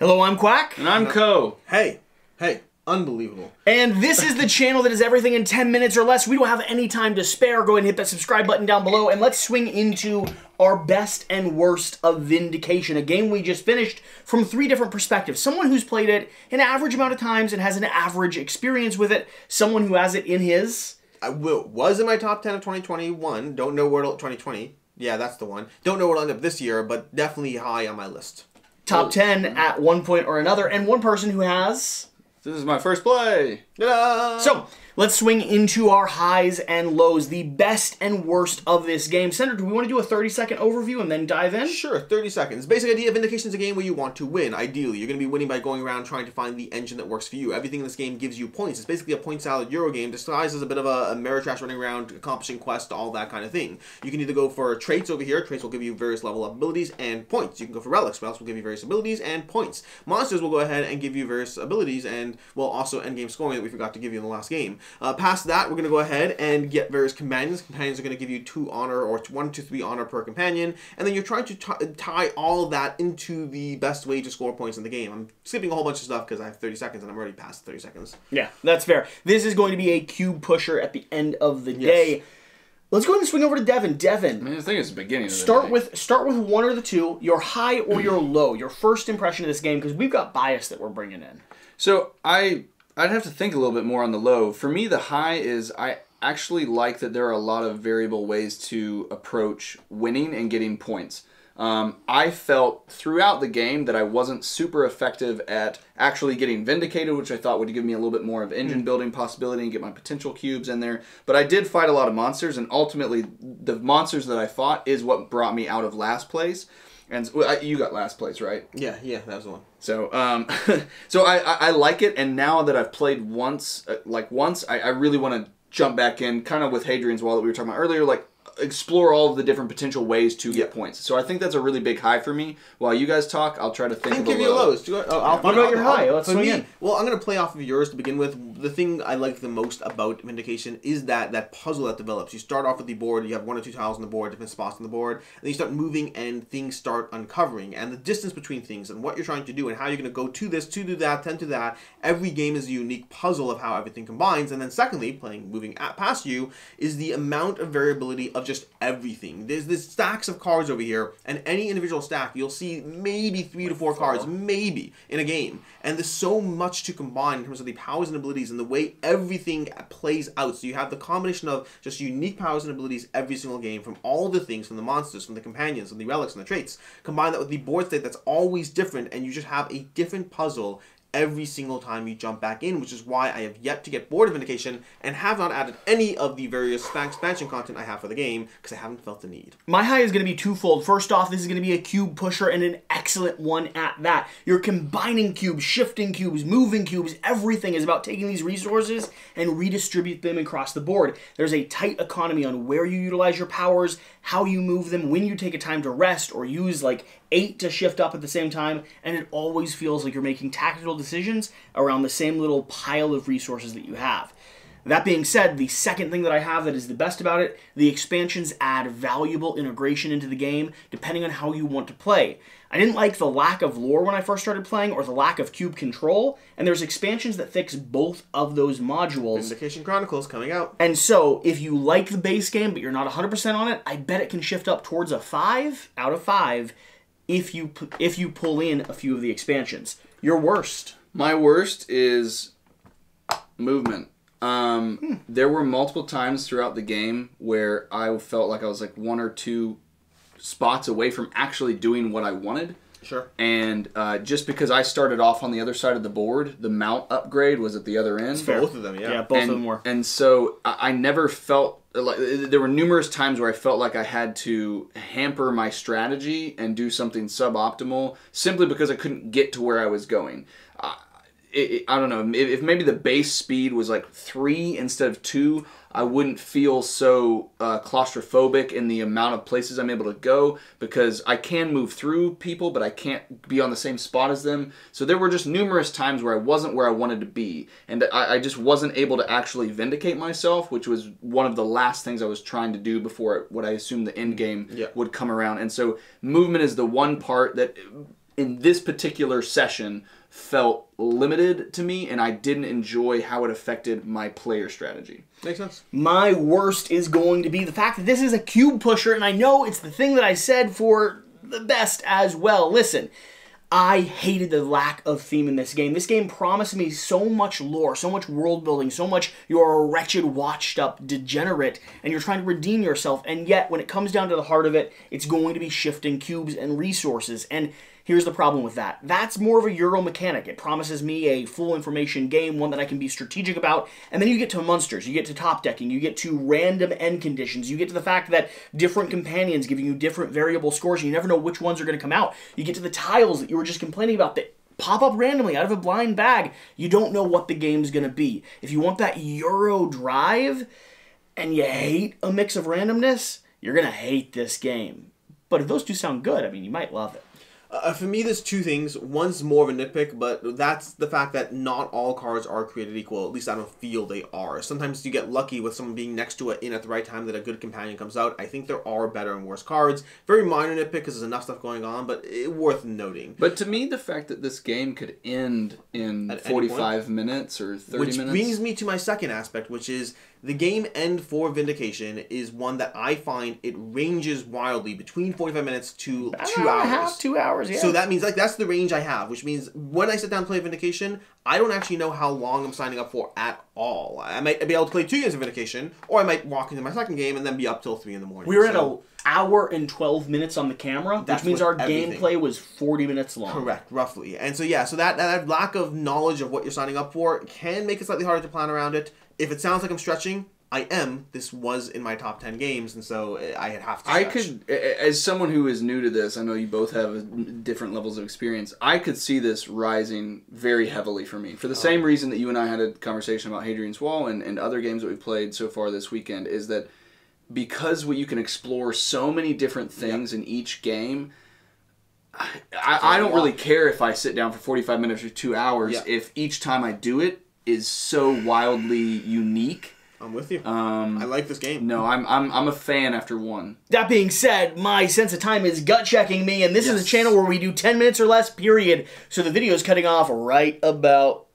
Hello, I'm Quack. And I'm Co. Hey, unbelievable. And this is the channel that is everything in 10 minutes or less. We don't have any time to spare. Go ahead and hit that subscribe button down below, and let's swing into our best and worst of Vindication, a game we just finished from 3 different perspectives. Someone who's played it an average amount of times and has an average experience with it. Someone who has it in his... was in my top 10 of 2021. Don't know where it'll... 2020. Yeah, that's the one. Don't know where it'll end up this year, but definitely high on my list. Top 10 at one point or another, and one person who has... This is my first play. Ta-da! So, let's swing into our highs and lows, the best and worst of this game. Senator, do we want to do a 30-second overview and then dive in? Sure, 30 seconds. Basic idea of Vindication is a game where you want to win, ideally. You're going to be winning by going around trying to find the engine that works for you. Everything in this game gives you points. It's basically a point salad Euro game disguised as a bit of a Ameritrash running around, accomplishing quests, all that kind of thing. You can either go for traits over here. Traits will give you various level up abilities and points. You can go for relics. Relics will give you various abilities and points. Monsters will go ahead and give you various abilities and, well, also endgame scoring that we forgot to give you in the last game. Past that, we're going to go ahead and get various companions. Companions are going to give you 2 honor or 1 to 3 honor per companion, and then you're trying to tie all of that into the best way to score points in the game. I'm skipping a whole bunch of stuff because I have 30 seconds and I'm already past 30 seconds. Yeah, that's fair. This is going to be a cube pusher at the end of the day. Let's go ahead and swing over to Devin. Devin, I mean, I think it's the beginning of the start day. with one or the two, your high or your low, your first impression of this game, because we've got bias that we're bringing in. So I'd have to think a little bit more on the low. For me, the high is I actually like that there are a lot of variable ways to approach winning and getting points. I felt throughout the game that I wasn't super effective at actually getting vindicated, which I thought would give me a little bit more of engine building possibility and get my potential cubes in there. But I did fight a lot of monsters, and ultimately the monsters that I fought is what brought me out of last place. And you got last place, right? Yeah, that was the one. So, so I like it, and now that I've played once, I really want to jump back in, kind of with Hadrian's Wall that we were talking about earlier, like explore all of the different potential ways to get points. So I think that's a really big high for me. While you guys talk, I'll try to think of the lows. What about your high? Let's swing in. Well, I'm going to play off of yours to begin with. The thing I like the most about Vindication is that puzzle that develops. You start off with the board, you have 1 or 2 tiles on the board, different spots on the board, and then you start moving and things start uncovering. And the distance between things and what you're trying to do and how you're going to go to this, to do that, then to that. Every game is a unique puzzle of how everything combines. And then secondly, moving past you, is the amount of variability of just everything. There's stacks of cards over here, and any individual stack, you'll see maybe 3 to 4 cards, maybe, in a game. And there's so much to combine in terms of the powers and abilities and the way everything plays out. So you have the combination of just unique powers and abilities every single game from all the things, from the monsters, from the companions, from the relics, and the traits. Combine that with the board state that's always different, and you just have a different puzzle every single time you jump back in, which is why I have yet to get bored of Vindication and have not added any of the various expansion content I have for the game because I haven't felt the need. My high is going to be twofold. First off, this is going to be a cube pusher, and an excellent one at that. You're combining cubes, shifting cubes, moving cubes. Everything is about taking these resources and redistribute them across the board. There's a tight economy on where you utilize your powers, how you move them, when you take a time to rest or use like 8 to shift up at the same time, and it always feels like you're making tactical decisions around the same little pile of resources that you have. That being said, the second thing that I have that is the best about it, the expansions add valuable integration into the game depending on how you want to play. I didn't like the lack of lore when I first started playing, or the lack of cube control, and there's expansions that fix both of those modules. Vindication Chronicles coming out. And so, if you like the base game but you're not 100% on it, I bet it can shift up towards a 5 out of 5 if you pull in a few of the expansions. Your worst. My worst is movement. There were multiple times throughout the game where I felt like I was like 1 or 2 spots away from actually doing what I wanted. Sure. And just because I started off on the other side of the board, the mount upgrade was at the other end. Both of them, yeah. Yeah, both of them were. And so I never felt like, there were numerous times where I felt like I had to hamper my strategy and do something suboptimal simply because I couldn't get to where I was going. I don't know, if maybe the base speed was like 3 instead of 2, I wouldn't feel so claustrophobic in the amount of places I'm able to go, because I can move through people, but I can't be on the same spot as them. So there were just numerous times where I wasn't where I wanted to be, and I just wasn't able to actually vindicate myself, which was one of the last things I was trying to do before what I assumed the end game would come around. And so movement is the one part that in this particular session felt limited to me, and I didn't enjoy how it affected my player strategy. Makes sense. My worst is going to be the fact that this is a cube pusher, and I know it's the thing that I said for the best as well. Listen, I hated the lack of theme in this game. This game promised me so much lore, so much world building, so much you're a wretched, washed up degenerate, and you're trying to redeem yourself, and yet when it comes down to the heart of it, it's going to be shifting cubes and resources, and here's the problem with that. That's more of a Euro mechanic. It promises me a full information game, one that I can be strategic about, and then you get to monsters, you get to top decking, you get to random end conditions, you get to the fact that different companions giving you different variable scores, and you never know which ones are going to come out. You get to the tiles that you were just complaining about that pop up randomly out of a blind bag. You don't know what the game's going to be. If you want that Euro drive, and you hate a mix of randomness, you're going to hate this game. But if those two sound good, I mean, you might love it. For me, there's two things. One's more of a nitpick, but that's the fact that not all cards are created equal. At least I don't feel they are. Sometimes you get lucky with someone being next to it in at the right time that a good companion comes out. I think there are better and worse cards. Very minor nitpick because there's enough stuff going on, but worth noting. But to me, the fact that this game could end in At 45 minutes or 30 which minutes... brings me to my second aspect, which is the game end for Vindication is one that I find it ranges wildly between 45 minutes to 2 hours. 2 hours, yeah. So that means, like, that's the range I have, which means when I sit down and play Vindication, I don't actually know how long I'm signing up for at all. I might be able to play 2 games of Vindication, or I might walk into my second game and then be up till 3 in the morning. We were at an hour and 12 minutes on the camera, which means our gameplay was 40 minutes long. Correct, roughly. And so, yeah, so that lack of knowledge of what you're signing up for can make it slightly harder to plan around it. If it sounds like I'm stretching, I am. This was in my top 10 games, and so I have to stretch. I could, as someone who is new to this, I know you both have different levels of experience, I could see this rising very heavily for me. For the same reason that you and I had a conversation about Hadrian's Wall and other games that we've played so far this weekend, is that because you can explore so many different things in each game, I don't really care if I sit down for 45 minutes or 2 hours if each time I do it is so wildly unique. I'm with you. I like this game. No, I'm a fan after one. That being said, my sense of time is gut checking me, and this is a channel where we do 10 minutes or less, period. So the video is cutting off right about